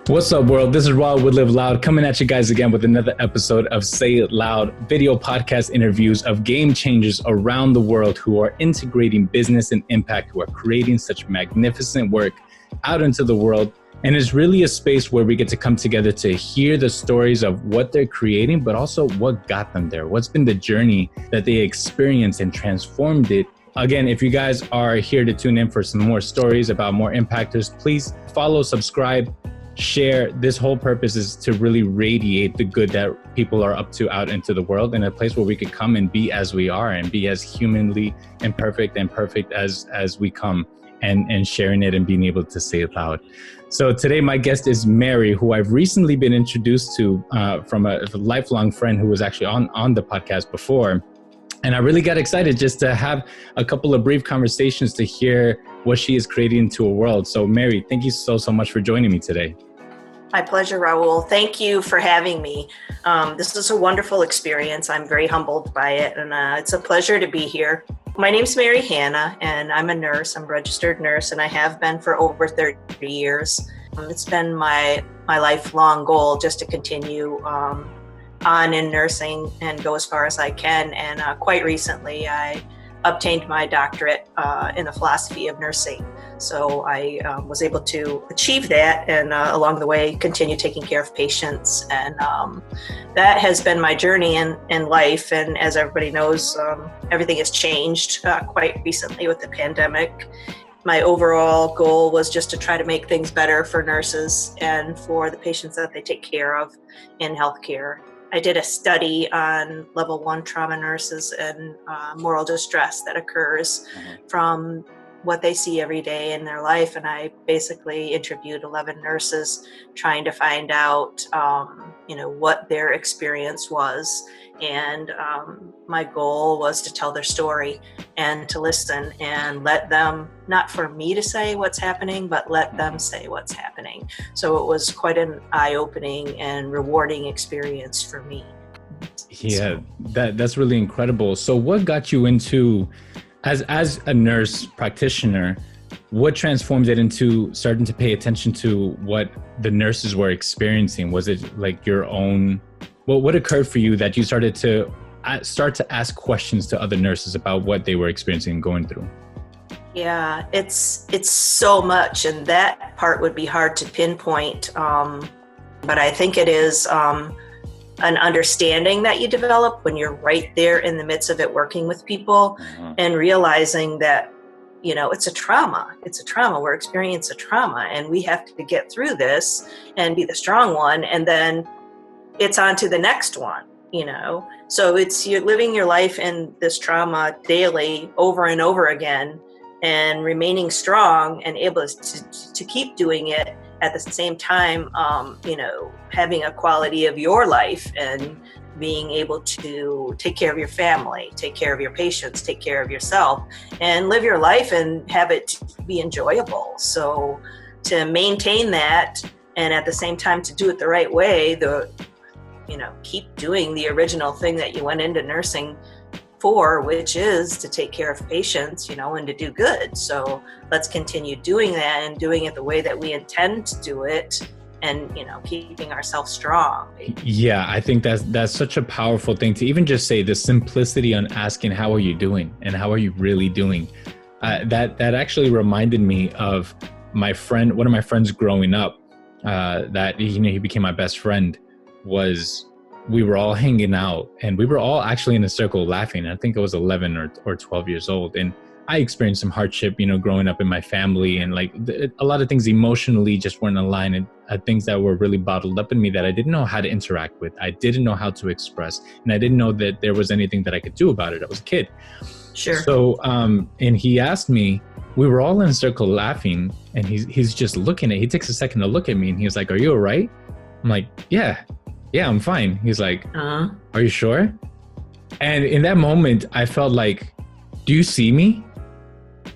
What's up, world? This is Raul with LiveLOUD coming at you guys again with another episode of Say It Loud, video podcast interviews of game changers around the world who are integrating business and impact, who are creating such magnificent work out into the world. And it's really a space where we get to come together to hear the stories of what they're creating, but also what got them there. What's been the journey that they experienced and transformed it. Again, if you guys are here to tune in for some more stories about more impactors, please follow, subscribe, share. This whole purpose is to really radiate the good that people are up to out into the world, in a place where we could come and be as we are and be as humanly imperfect and perfect as we come, and sharing it and being able to say it loud. So today my guest is Mary, who I've recently been introduced to from a lifelong friend who was actually on the podcast before. And I really got excited just to have a couple of brief conversations to hear what she is creating into a world. So Mary, thank you so much for joining me today. My pleasure, Raul. Thank you for having me. This is a wonderful experience. I'm very humbled by it, and it's a pleasure to be here. My name's Mary Hanna, and I'm a nurse. I'm a registered nurse, and I have been for over 30 years. It's been my lifelong goal just to continue on in nursing and go as far as I can. And quite recently, I obtained my doctorate in the philosophy of nursing. So I was able to achieve that, and along the way, continue taking care of patients. And that has been my journey in life. And as everybody knows, everything has changed quite recently with the pandemic. My overall goal was just to try to make things better for nurses and for the patients that they take care of in healthcare. I did a study on level 1 trauma nurses and moral distress that occurs from what they see every day in their life. And I basically interviewed 11 nurses trying to find out, what their experience was. And my goal was to tell their story and to listen and let them, not for me to say what's happening, but let them say what's happening. So it was quite an eye-opening and rewarding experience for me. Yeah, that's really incredible. So what got you into, as a nurse practitioner, what transformed it into starting to pay attention to what the nurses were experiencing? Was it like your own, what occurred for you that you started to ask questions to other nurses about what they were experiencing and going through? Yeah, it's so much, and that part would be hard to pinpoint. But I think it is an understanding that you develop when you're right there in the midst of it, working with people, and realizing that, it's a trauma. It's a trauma. We're experiencing a trauma, and we have to get through this and be the strong one. And then it's on to the next one, So you're living your life in this trauma daily over and over again, and remaining strong and able to keep doing it at the same time, having a quality of your life and being able to take care of your family, take care of your patients, take care of yourself, and live your life and have it be enjoyable. So to maintain that, and at the same time to do it the right way, keep doing the original thing that you went into nursing for, which is to take care of patients, and to do good. So let's continue doing that and doing it the way that we intend to do it, and, keeping ourselves strong. Yeah, I think that's such a powerful thing to even just say, the simplicity on asking, how are you doing? And how are you really doing? That actually reminded me of one of my friends growing up, that, he became my best friend. We were all hanging out, and we were all actually in a circle laughing. I think I was 11 or 12 years old. And I experienced some hardship, growing up in my family, and a lot of things emotionally just weren't aligned, and things that were really bottled up in me that I didn't know how to interact with. I didn't know how to express, and I didn't know that there was anything that I could do about it. I was a kid. Sure. So, and he asked me, we were all in a circle laughing, and he's just he takes a second to look at me, and he's like, "Are you all right?" I'm like, Yeah, I'm fine. He's like, Are you sure? And in that moment, I felt like, do you see me?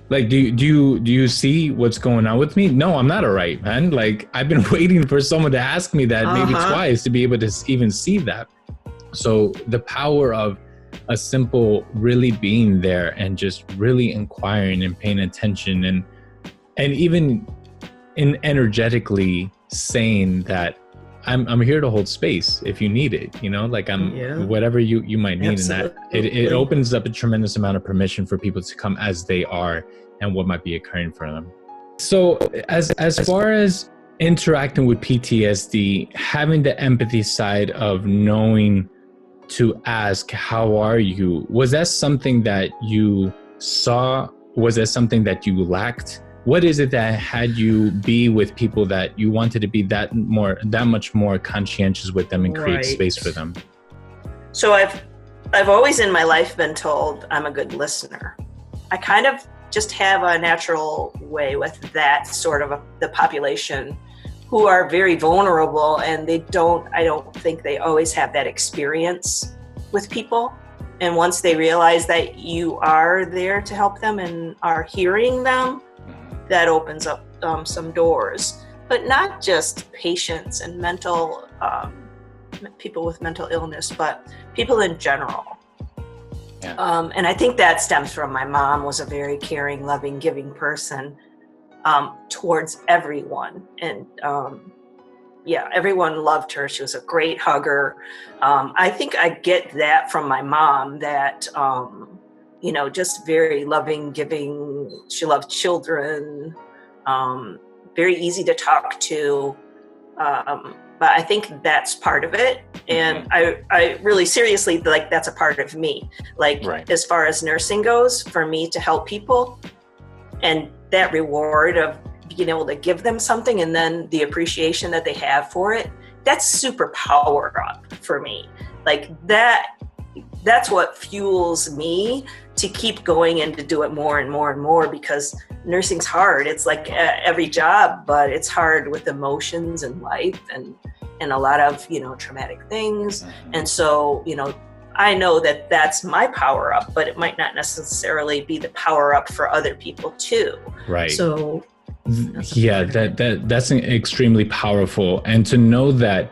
Like, do you see what's going on with me? No, I'm not all right, man. Like, I've been waiting for someone to ask me that maybe twice to be able to even see that. So the power of a simple really being there and just really inquiring and paying attention, and even energetically saying that I'm here to hold space if you need it, you know, like whatever you might need. Absolutely. And that it opens up a tremendous amount of permission for people to come as they are and what might be occurring for them. So as far as interacting with PTSD, having the empathy side of knowing to ask, how are you? Was that something that you saw? Was that something that you lacked? What is it that had you be with people that you wanted to be that much more conscientious with them and create space for them? So I've always in my life been told I'm a good listener. I kind of just have a natural way with that sort of the population who are very vulnerable, and I don't think they always have that experience with people. And once they realize that you are there to help them and are hearing them, that opens up some doors, but not just patients and people with mental illness, but people in general. Yeah. And I think that stems from my mom was a very caring, loving, giving person towards everyone. And everyone loved her. She was a great hugger. I think I get that from my mom, that just very loving, giving. She loved children, very easy to talk to. But I think that's part of it. And I really seriously, like, that's a part of me. Like, as far as nursing goes, for me to help people and that reward of being able to give them something and then the appreciation that they have for it, that's super power up for me. Like that's what fuels me to keep going and to do it more and more and more, because nursing's hard. It's like every job, but it's hard with emotions and life and a lot of, traumatic things. And so, I know that that's my power up, but it might not necessarily be the power up for other people too. Right. So that's extremely powerful. And to know that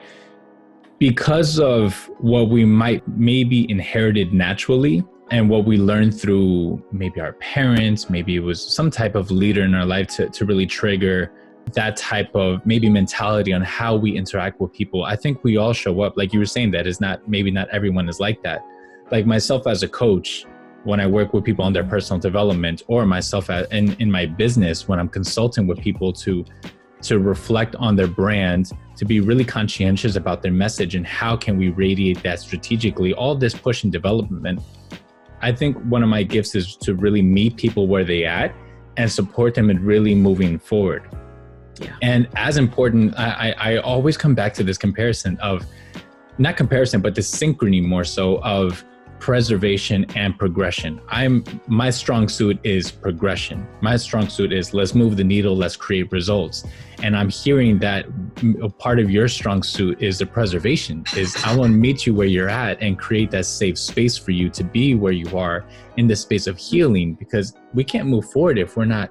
because of what we maybe inherited naturally and what we learned through maybe our parents, maybe it was some type of leader in our life to really trigger that type of maybe mentality on how we interact with people. I think we all show up, like you were saying, that is maybe not everyone is like that. Like myself as a coach, when I work with people on their personal development, or myself in my business, when I'm consulting with people to reflect on their brand, to be really conscientious about their message and how can we radiate that strategically, all this push and development. I think one of my gifts is to really meet people where they at and support them in really moving forward. Yeah. And as important, I always come back to this comparison of, not comparison, but the synchrony more so of preservation and progression. My strong suit is progression. My strong suit is let's move the needle, let's create results. And I'm hearing that a part of your strong suit is the preservation, is I want to meet you where you're at and create that safe space for you to be where you are in the space of healing, because we can't move forward if we're not,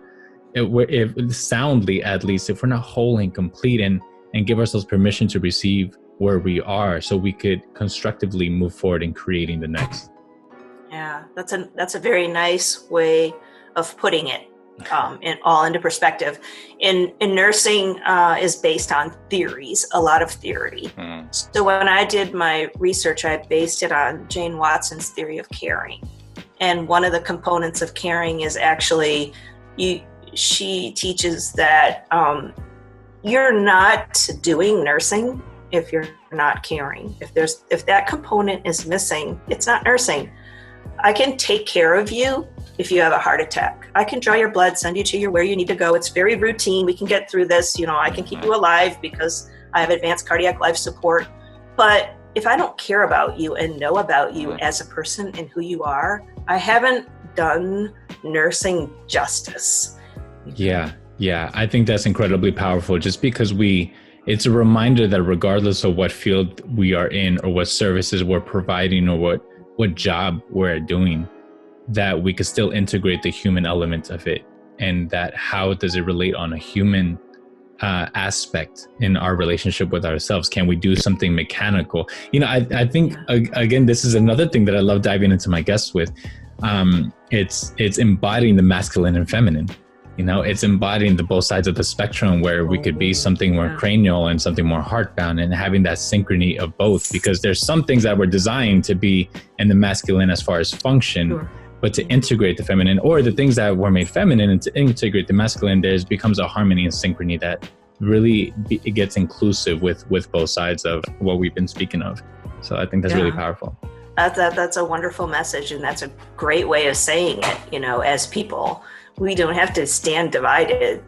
if soundly at least, if we're not whole and complete and give ourselves permission to receive where we are, so we could constructively move forward in creating the next. Yeah, that's a very nice way of putting it, into perspective. In nursing is based on theories, a lot of theory. So when I did my research, I based it on Jane Watson's theory of caring. And one of the components of caring is actually, she teaches that you're not doing nursing if you're not caring. If that component is missing, it's not nursing. I can take care of you if you have a heart attack. I can draw your blood, send you to where you need to go. It's very routine. We can get through this. I can keep you alive because I have advanced cardiac life support. But if I don't care about you and know about you as a person and who you are, I haven't done nursing justice. Yeah. I think that's incredibly powerful, just because it's a reminder that regardless of what field we are in or what services we're providing or what job we're doing, that we could still integrate the human element of it, and that how does it relate on a human aspect in our relationship with ourselves? Can we do something mechanical? I think, again, this is another thing that I love diving into my guests with. It's embodying the masculine and feminine. it's embodying the both sides of the spectrum, where we could be something more cranial and something more heartbound, and having that synchrony of both, because there's some things that were designed to be in the masculine as far as function. Sure. But to integrate the feminine, or the things that were made feminine and to integrate the masculine, becomes a harmony and synchrony that really it gets inclusive with both sides of what we've been speaking of. So I think that's really powerful. That's a wonderful message, and that's a great way of saying it. As people, we don't have to stand divided.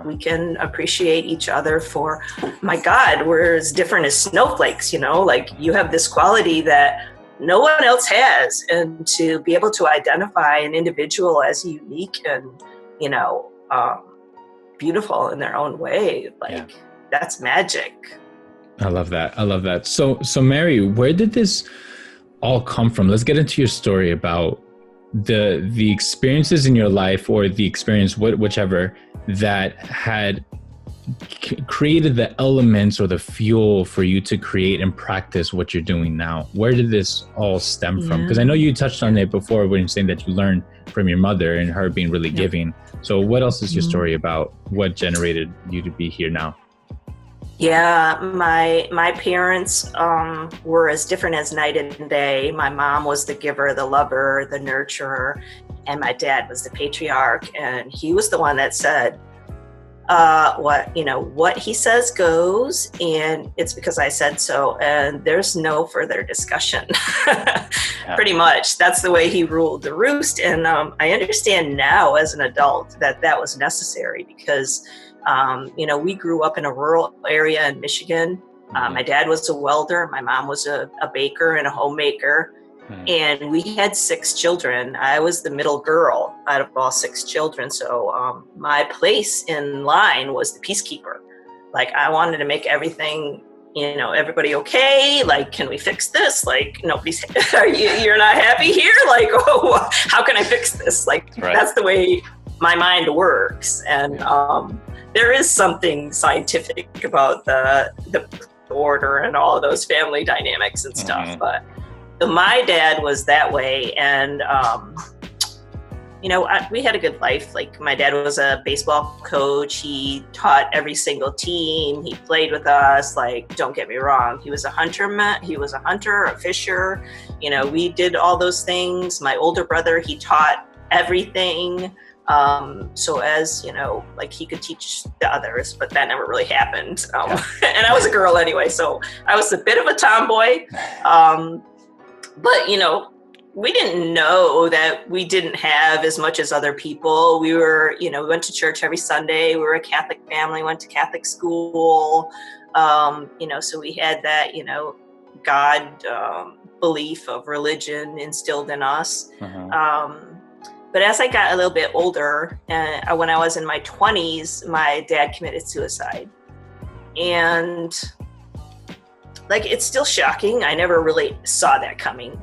We can appreciate each other for, my God, we're as different as snowflakes. Like, you have this quality that no one else has, and to be able to identify an individual as unique and beautiful in their own way, that's magic. I love that. So Mary, where did this all come from? Let's get into your story about the experiences in your life, or the experience, whichever, that had created the elements or the fuel for you to create and practice what you're doing now. Where did this all stem from? Because I know you touched on it before when you're saying that you learned from your mother and her being really giving. So what else is your story about? What generated you to be here now? Yeah, my parents were as different as night and day. My mom was the giver, the lover, the nurturer, and my dad was the patriarch. And he was the one that said, what he says goes, and it's because I said so, and there's no further discussion. Pretty much that's the way he ruled the roost. And I understand now as an adult that was necessary, because we grew up in a rural area in Michigan. My dad was a welder, my mom was a baker and a homemaker. And we had 6 children. I was the middle girl out of all 6 children. So my place in line was the peacekeeper. Like, I wanted to make everything, everybody okay. Like, can we fix this? Like, nobody's, you're not happy here? Like, oh, how can I fix this? Like, That's the way my mind works. And there is something scientific about the order and all of those family dynamics and stuff. But my dad was that way, and we had a good life. Like, my dad was a baseball coach. He taught every single team. He played with us. Like, don't get me wrong, he was a hunter, a fisher. We did all those things. My older brother, he taught everything. So as he could teach the others, but that never really happened. And I was a girl anyway, so I was a bit of a tomboy. But, we didn't know that we didn't have as much as other people. We were, we went to church every Sunday. We were a Catholic family, went to Catholic school. So we had that, God belief of religion instilled in us. But as I got a little bit older, when I was in my 20s, my dad committed suicide. And it's still shocking. I never really saw that coming.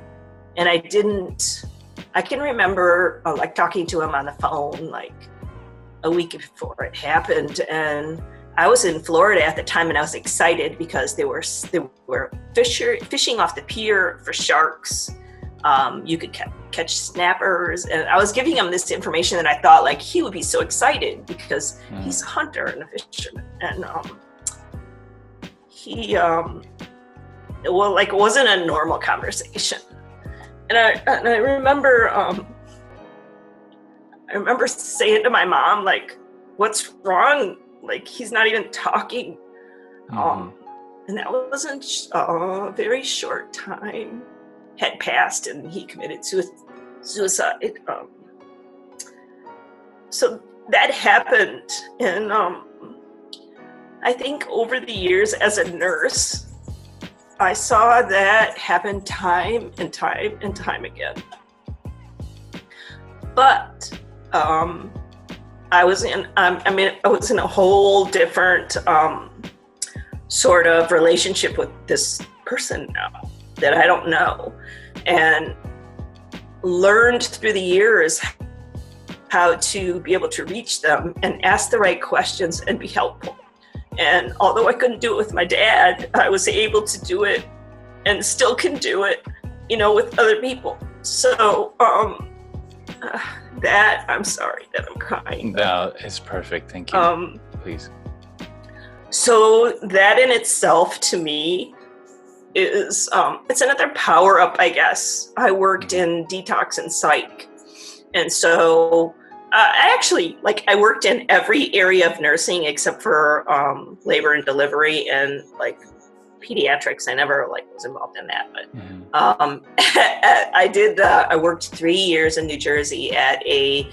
And I can remember talking to him on the phone a week before it happened. And I was in Florida at the time, and I was excited because they were fishing off the pier for sharks. You could catch snappers. And I was giving him this information that I thought he would be so excited, because he's a hunter and a fisherman. And he it wasn't a normal conversation. And I remember saying to my mom, what's wrong? He's not even talking. And that wasn't a very short time had passed, and he committed suicide. So that happened. And I think over the years as a nurse, I saw that happen time and time and time again. But I was in a whole different sort of relationship with this person now that I don't know, and learned through the years how to be able to reach them and ask the right questions and be helpful. And although I couldn't do it with my dad, I was able to do it, and still can do it, with other people. So that, I'm sorry that I'm crying. No, it's perfect. Thank you. Please. So that in itself, to me, is it's another power up, I guess. I worked in detox and psych, and so I worked in every area of nursing except for labor and delivery and like pediatrics. I never was involved in that, but I worked 3 years in New Jersey at a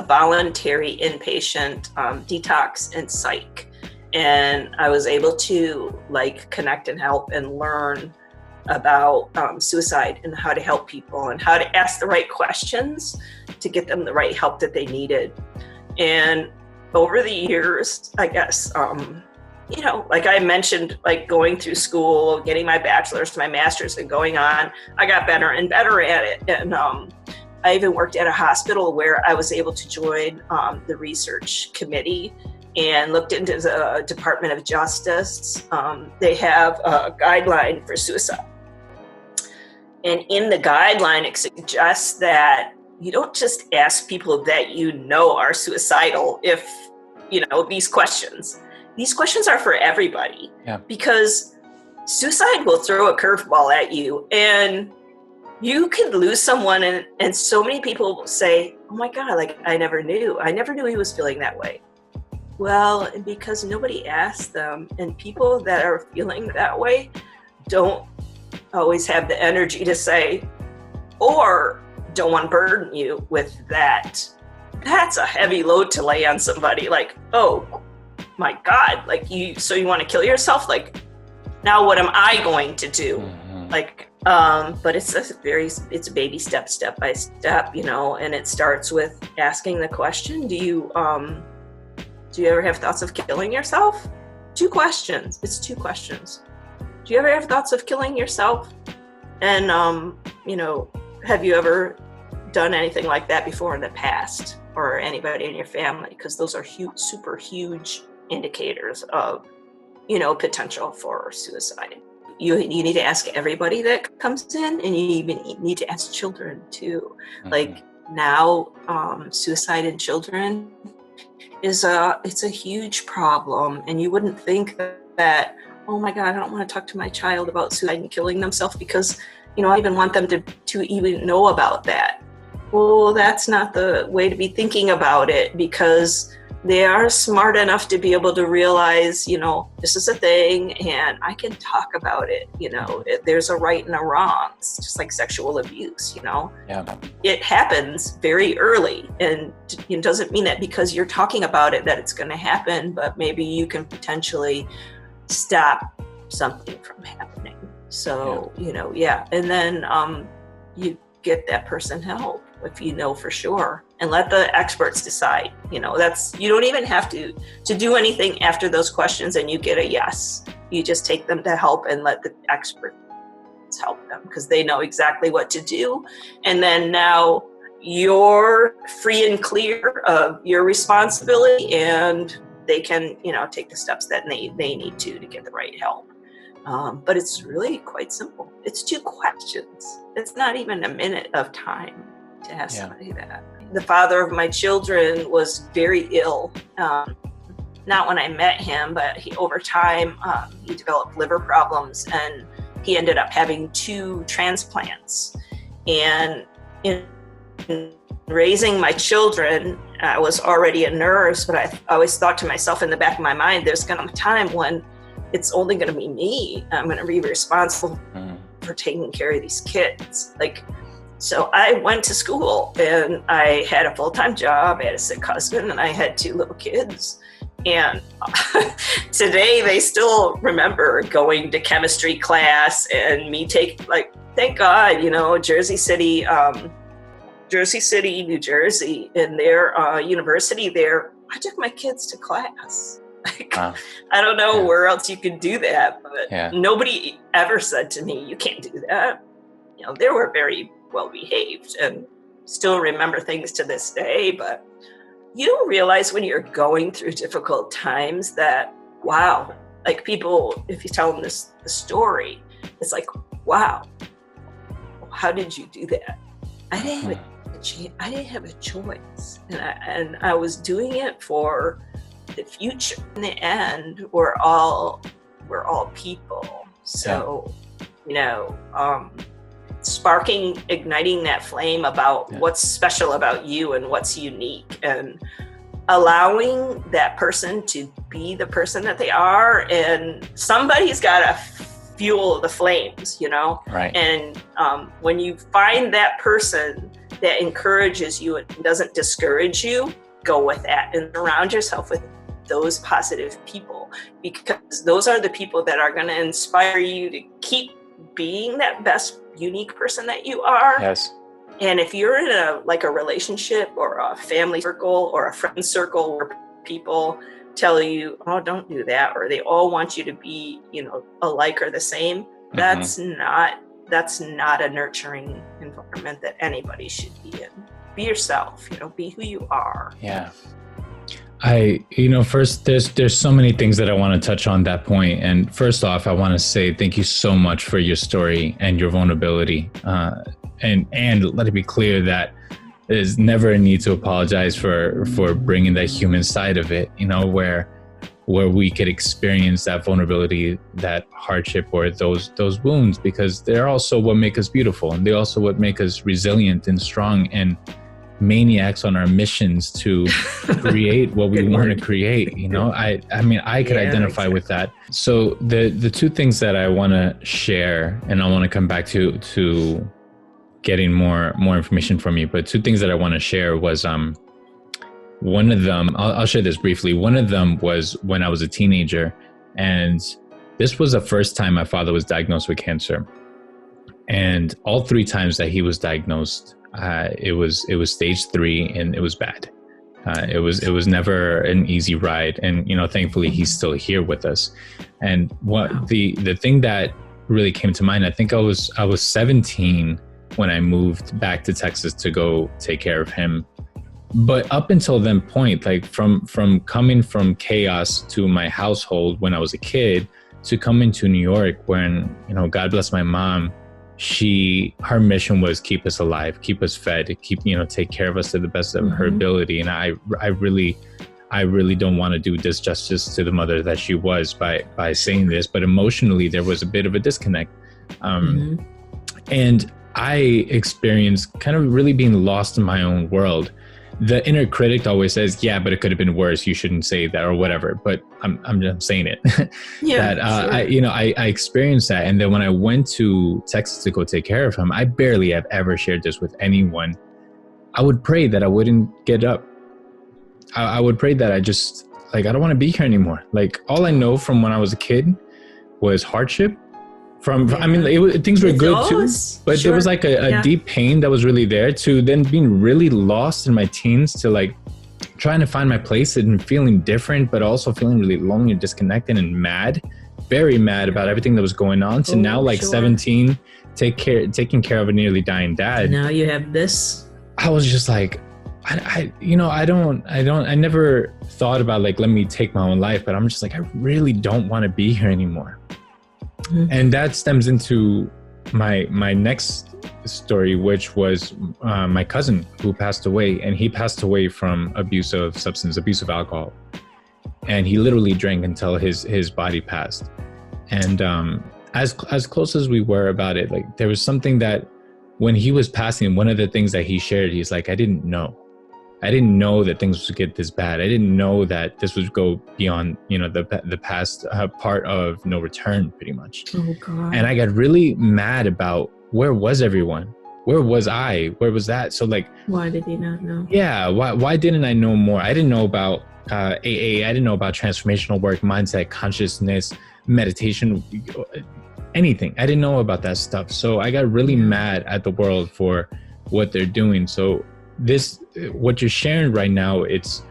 voluntary inpatient detox and psych, and I was able to connect and help and learn about suicide and how to help people and how to ask the right questions to get them the right help that they needed. And over the years, I guess, like I mentioned, going through school, getting my bachelor's, my master's, and going on, I got better and better at it. And I even worked at a hospital where I was able to join the research committee and looked into the Department of Justice. They have a guideline for suicide. And in the guideline, it suggests that you don't just ask people that are suicidal if, these questions. These questions are for everybody. Yeah. Because suicide will throw a curveball at you, and you can lose someone, and so many people will say, oh my God, I never knew he was feeling that way. Well, because nobody asked them, and people that are feeling that way don't always have the energy to say, or don't want to burden you with that. That's a heavy load to lay on somebody. Oh my God, so you want to kill yourself? Now what am I going to do? Mm-hmm. But it's a baby step by step, and it starts with asking the question, do you ever have thoughts of killing yourself? 2 questions. It's 2 questions. Do you ever have thoughts of killing yourself? And, have you ever done anything like that before in the past, or anybody in your family? Because those are super huge indicators of, potential for suicide. You need to ask everybody that comes in, and you even need to ask children too. Mm-hmm. Now, suicide in children it's a huge problem, and you wouldn't think that, oh my God, I don't want to talk to my child about suicide and killing themselves because, I even want them to even know about that. Well, that's not the way to be thinking about it, because they are smart enough to be able to realize, this is a thing and I can talk about it. There's a right and a wrong. It's just like sexual abuse, Yeah. It happens very early, and it doesn't mean that because you're talking about it that it's going to happen, but maybe you can potentially stop something from happening. So, yeah. And then you get that person help if you know for sure, and let the experts decide. You don't even have to do anything after those questions and you get a yes. You just take them to help and let the experts help them, because they know exactly what to do. And then now you're free and clear of your responsibility, and they can, take the steps that they need to get the right help. But it's really quite simple. It's 2 questions. It's not even a minute of time to ask somebody that. The father of my children was very ill. Not when I met him, but over time, he developed liver problems, and he ended up having 2 transplants. And in raising my children, I was already a nurse, but I always thought to myself in the back of my mind, there's going to be a time when it's only going to be me. I'm going to be responsible for taking care of these kids. So I went to school, and I had a full-time job, I had a sick husband, and I had 2 little kids. And today they still remember going to chemistry class and me thank God, Jersey City, New Jersey, in their university there, I took my kids to class. Wow. I don't know where else you could do that, but nobody ever said to me, you can't do that. They were very well behaved and still remember things to this day, but you don't realize when you're going through difficult times that, wow, people, if you tell them the story, it's wow, how did you do that? I didn't even I didn't have a choice, and I was doing it for the future. In the end, we're all people. So, igniting that flame about what's special about you and what's unique, and allowing that person to be the person that they are. And somebody's got to fuel the flames, Right. And when you find that person that encourages you and doesn't discourage you, go with that and surround yourself with those positive people, because those are the people that are going to inspire you to keep being that best unique person that you are. Yes. And if you're in a relationship or a family circle or a friend circle where people tell you, oh, don't do that, or they all want you to be, alike or the same, that's not a nurturing environment that anybody should be in. Be yourself, be who you are. Yeah. First, there's so many things that I want to touch on that point. And first off, I want to say thank you so much for your story and your vulnerability. And let it be clear that there's never a need to apologize for bringing that human side of it, where we could experience that vulnerability, that hardship, or those wounds, because they're also what make us beautiful, and they're also what make us resilient and strong and maniacs on our missions to create what we want to create. I could identify with that. So the two things that I want to share, and I want to come back to getting more information from you, but two things that I want to share was one of them, I'll share this briefly. One of them was when I was a teenager, and this was the first time my father was diagnosed with cancer. And all three times that he was diagnosed, it was stage 3, and it was bad. It was never an easy ride, and thankfully he's still here with us. And what the thing that really came to mind, I think I was 17 when I moved back to Texas to go take care of him. But up until then point, like from coming from chaos to my household when I was a kid to coming to New York, when God bless my mom, her mission was keep us alive, keep us fed, take care of us to the best of her ability. And I really don't want to do disjustice to the mother that she was by saying this, but emotionally there was a bit of a disconnect. And I experienced kind of really being lost in my own world. The inner critic always says, yeah, but it could have been worse. You shouldn't say that or whatever. But I'm just saying it. Yeah, that sure. I experienced that. And then when I went to Texas to go take care of him, I barely have ever shared this with anyone. I would pray that I wouldn't get up. I would pray that I just, I don't want to be here anymore. All I know from when I was a kid was hardship. Things were good too, but there was a deep pain that was really there, to then being really lost in my teens, to trying to find my place and feeling different, but also feeling really lonely and disconnected and mad, very mad about everything that was going on. To now 17, taking care of a nearly dying dad. Now you have this. I was just I never thought about let me take my own life, but I'm just I really don't want to be here anymore. And that stems into my next story, which was my cousin who passed away, and he passed away from abuse of alcohol. And he literally drank until his body passed. And as close as we were about it, there was something that when he was passing, one of the things that he shared, he's I didn't know that things would get this bad. I didn't know that this would go beyond, the past part of no return, pretty much. Oh, God. And I got really mad about, where was everyone? Where was I? Where was that? So why did he not know? Yeah. Why didn't I know more? I didn't know about AA. I didn't know about transformational work, mindset, consciousness, meditation, anything. I didn't know about that stuff. So I got really mad at the world for what they're doing. So what you're sharing right now, it's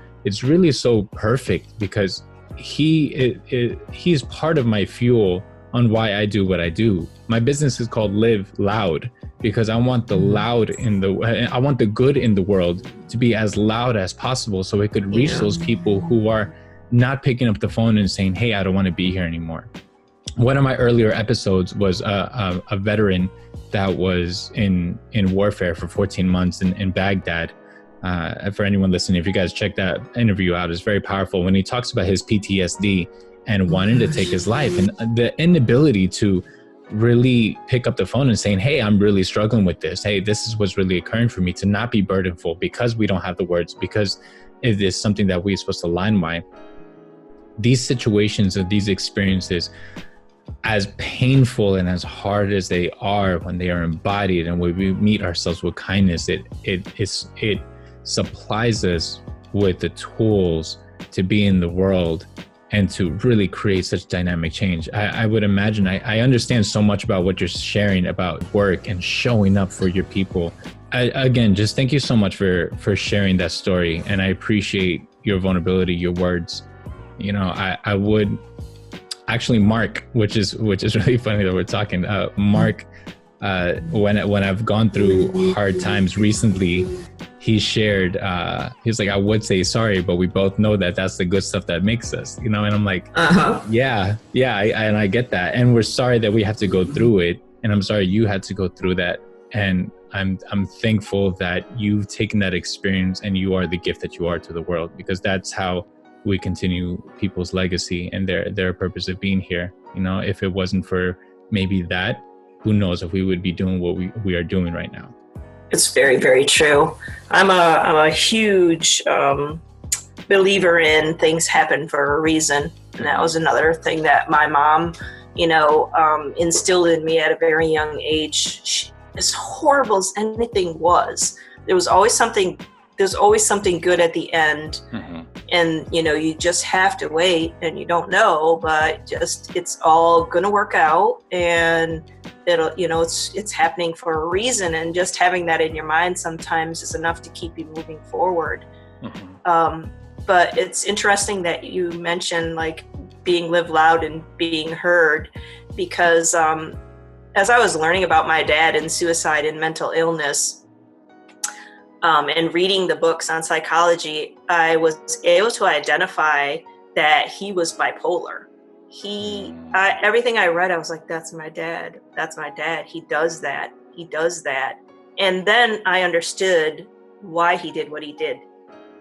really so perfect, because he's part of my fuel on why I do what I do. My business is called LiveLOUD, because I want the I want the good in the world to be as loud as possible, so it could reach those people who are not picking up the phone and saying, hey, I don't want to be here anymore. One of my earlier episodes was a veteran that was in warfare for 14 months in Baghdad. For anyone listening, if you guys check that interview out, it's very powerful when he talks about his PTSD and wanting to take his life, and the inability to really pick up the phone and saying, hey, I'm really struggling with this. Hey, this is what's really occurring for me, to not be burdenful because we don't have the words, because it is something that we're supposed to align by. These situations or these experiences, as painful and as hard as they are, when they are embodied and when we meet ourselves with kindness, it supplies us with the tools to be in the world and to really create such dynamic change. I would imagine, I understand so much about what you're sharing about work and showing up for your people. Again, just thank you so much for sharing that story. And I appreciate your vulnerability, your words. You know, I would actually, Mark, which is really funny that we're talking, Mark, when I've gone through hard times recently, he shared, he was like, I would say sorry, but we both know that that's the good stuff that makes us, you know? And I'm like, yeah, and I get that. And we're sorry that we have to go through it. And I'm sorry you had to go through that. And I'm thankful that you've taken that experience and you are the gift that you are to the world, because that's how we continue people's legacy and their purpose of being here. You know, if it wasn't for maybe that, who knows if we would be doing what we are doing right now. It's very, very true. I'm a huge believer in things happen for a reason. And that was another thing that my mom, instilled in me at a very young age. As horrible as anything was, there's always something good at the end. Mm-hmm. And, you just have to wait, and you don't know, but it's all going to work out, and it'll, it's happening for a reason. And just having that in your mind sometimes is enough to keep you moving forward. Mm-hmm. But it's interesting that you mentioned like being live loud and being heard, because as I was learning about my dad and suicide and mental illness, and reading the books on psychology, I was able to identify that he was bipolar. Everything I read, I was like, that's my dad. That's my dad. He does that. He does that. And then I understood why he did what he did.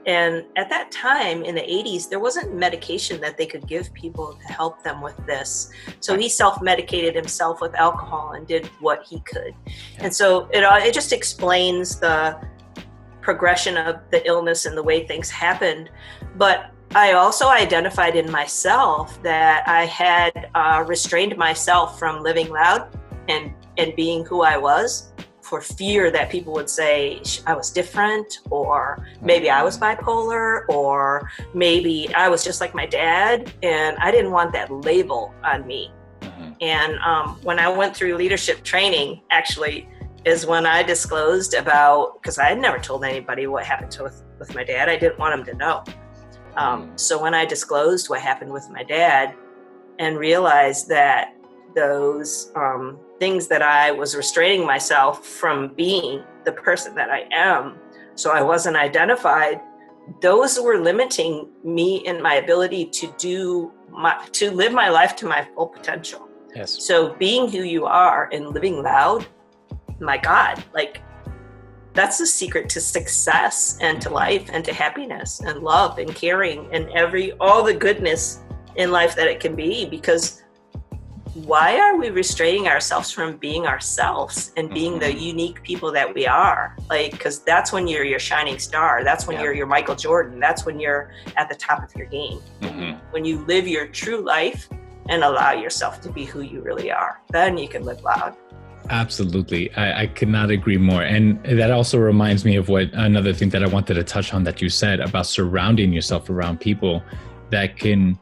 And at that time in the 80s, there wasn't medication that they could give people to help them with this. So he self-medicated himself with alcohol and did what he could. And so it just explains the progression of the illness and the way things happened. But I also identified in myself that I had restrained myself from living loud and being who I was, for fear that people would say I was different, or maybe I was bipolar, or maybe I was just like my dad, and I didn't want that label on me. And when I went through leadership training, actually, is when I disclosed about, because I had never told anybody what happened with my dad. I didn't want him to know. So when I disclosed what happened with my dad and realized that those things that I was restraining myself from being the person that I am, so I wasn't identified, those were limiting me in my ability to live my life to my full potential. Yes. So being who you are and living loud, my God, like that's the secret to success and to life and to happiness and love and caring and all the goodness in life that it can be. Because why are we restraining ourselves from being ourselves and being the unique people that we are? Like, because that's when you're your shining star. That's when you're your Michael Jordan. That's when you're at the top of your game. Mm-hmm. When you live your true life and allow yourself to be who you really are, then you can live loud. Absolutely. I could not agree more. And that also reminds me of another thing that I wanted to touch on that you said about surrounding yourself around people that can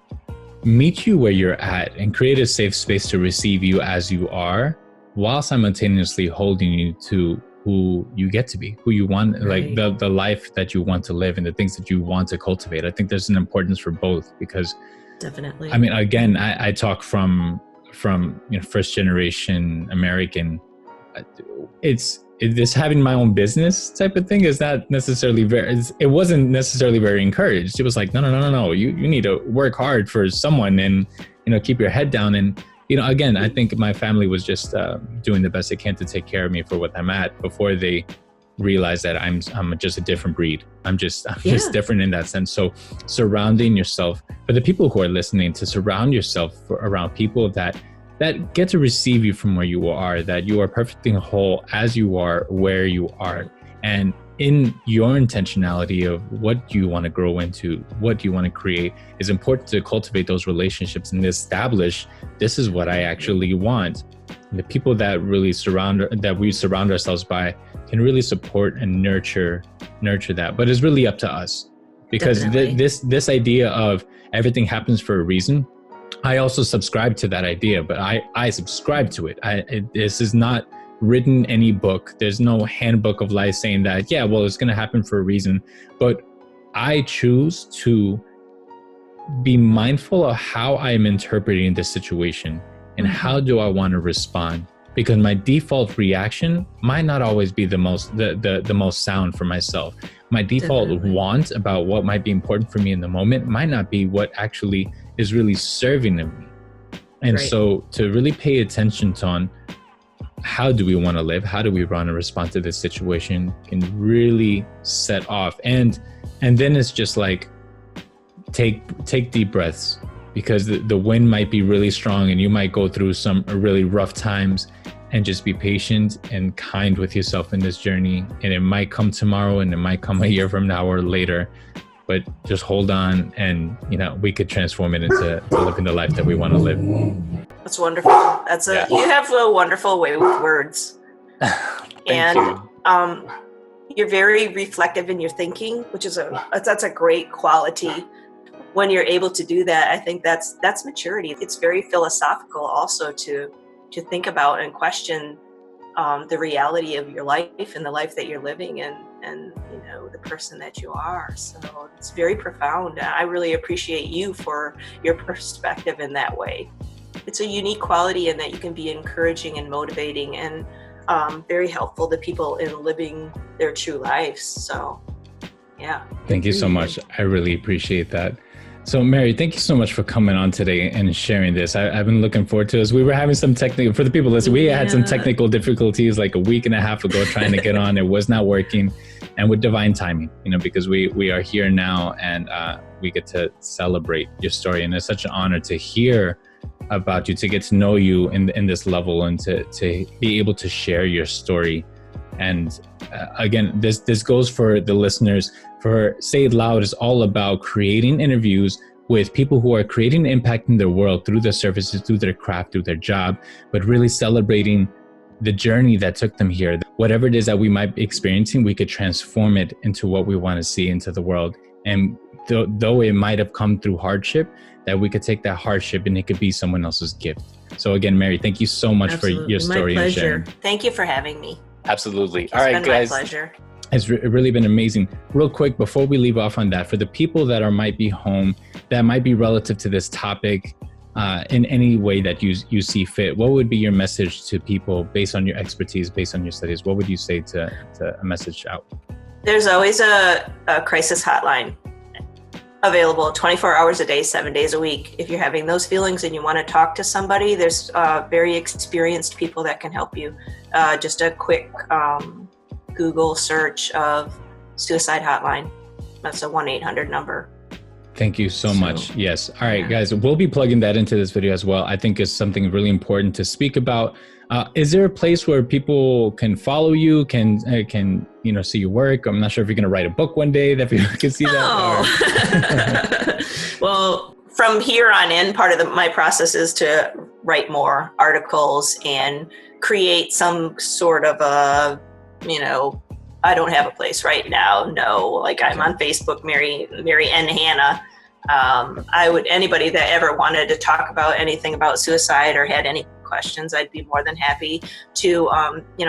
meet you where you're at and create a safe space to receive you as you are, while simultaneously holding you to who you get to be, who you want, right. Like the life that you want to live and the things that you want to cultivate. I think there's an importance for both, because definitely. I mean, again, I talk from first generation American. It's this having my own business type of thing is not necessarily it wasn't necessarily very encouraged. It was like, no. You need to work hard for someone and, keep your head down. And again, I think my family was just doing the best they can to take care of me for what I'm at before they realize that I'm just a different breed. I'm just different in that sense. So surrounding yourself, for the people who are listening, to surround yourself around people that get to receive you from where you are, that you are perfectly whole as you are, where you are. And in your intentionality of what you want to grow into, what you want to create, is important to cultivate those relationships and establish, this is what I actually want. And the people that we surround ourselves by can really support and nurture that. But it's really up to us, because this idea of everything happens for a reason, I also subscribe to that idea, but I subscribe to it. This is not written any book. There's no handbook of life saying that, yeah, well, it's going to happen for a reason. But I choose to be mindful of how I'm interpreting this situation and how do I want to respond, because my default reaction might not always be the most sound for myself. My default want about what might be important for me in the moment might not be what actually is really serving me. And so to really pay attention on how do we want to live, how do we want to respond to this situation, can really set off. And then it's just like, take deep breaths, because the wind might be really strong and you might go through some really rough times, and just be patient and kind with yourself in this journey. And it might come tomorrow, and it might come a year from now or later, but just hold on, and we could transform it into living the life that we want to live. That's wonderful. You have a wonderful way with words. Thank you. You're very reflective in your thinking, which is that's a great quality. When you're able to do that, I think that's maturity. It's very philosophical also to think about and question the reality of your life and the life that you're living, and the person that you are. So it's very profound. I really appreciate you for your perspective in that way. It's a unique quality in that you can be encouraging and motivating and very helpful to people in living their true lives. So, yeah. Thank you so much. I really appreciate that. So Mary, thank you so much for coming on today and sharing this. I've been looking forward to this. We were having some technical, for the people listening, we had some technical difficulties like a week and a half ago trying to get on. It was not working, and with divine timing, because we are here now, and we get to celebrate your story. And it's such an honor to hear about you, to get to know you in this level, and to be able to share your story. And again, this goes for the listeners. For Say It Loud is all about creating interviews with people who are creating an impact in their world through their services, through their craft, through their job, but really celebrating the journey that took them here. Whatever it is that we might be experiencing, we could transform it into what we want to see into the world. And though it might have come through hardship, that we could take that hardship and it could be someone else's gift. So again, Mary, thank you so much for your story and sharing. Thank you for having me. Absolutely. All right, guys. My pleasure. It's really been amazing. Real quick, before we leave off on that, for the people that might be home, that might be relative to this topic in any way that you see fit, what would be your message to people based on your expertise, based on your studies? What would you say to a message out? There's always a crisis hotline available 24 hours a day, 7 days a week. If you're having those feelings and you want to talk to somebody, there's very experienced people that can help you. Just a quick Google search of suicide hotline. That's a 1-800 number. Thank you so much. Yes. All right, guys, we'll be plugging that into this video as well. I think it's something really important to speak about. Is there a place where people can follow you, can see your work? I'm not sure if you're going to write a book one day that people can see that. Well, from here on in, part of my process is to write more articles and create some sort of I don't have a place right now. No, like I'm on Facebook, Mary and Hanna. Anybody that ever wanted to talk about anything about suicide or had any questions, I'd be more than happy to,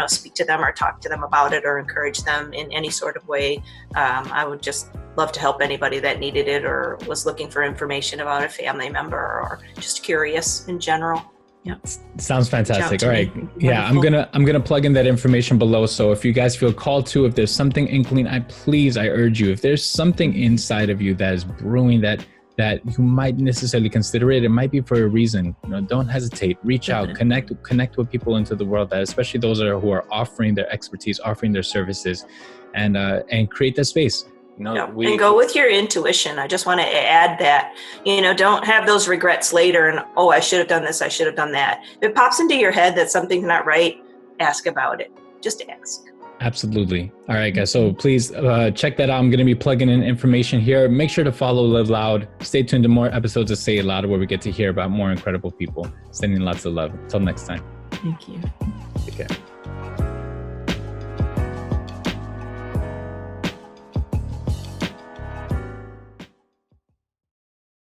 speak to them or talk to them about it or encourage them in any sort of way. I would just love to help anybody that needed it or was looking for information about a family member or just curious in general. Yeah. Sounds fantastic. All right. Yeah, I'm gonna plug in that information below. So if you guys feel called to, if there's something inkling, I urge you, if there's something inside of you that is brewing that that you might necessarily consider it, it might be for a reason. Don't hesitate, reach out, connect with people into the world, that especially those who are offering their expertise, offering their services, and create that space. And go with your intuition. I just want to add that, don't have those regrets later and, oh, I should have done this, I should have done that. If it pops into your head that something's not right, ask about it. Just ask. Absolutely. All right, guys. So please check that out. I'm going to be plugging in information here. Make sure to follow LiveLOUD. Stay tuned to more episodes of Say It Loud, where we get to hear about more incredible people. Sending lots of love. Until next time. Thank you. Take care.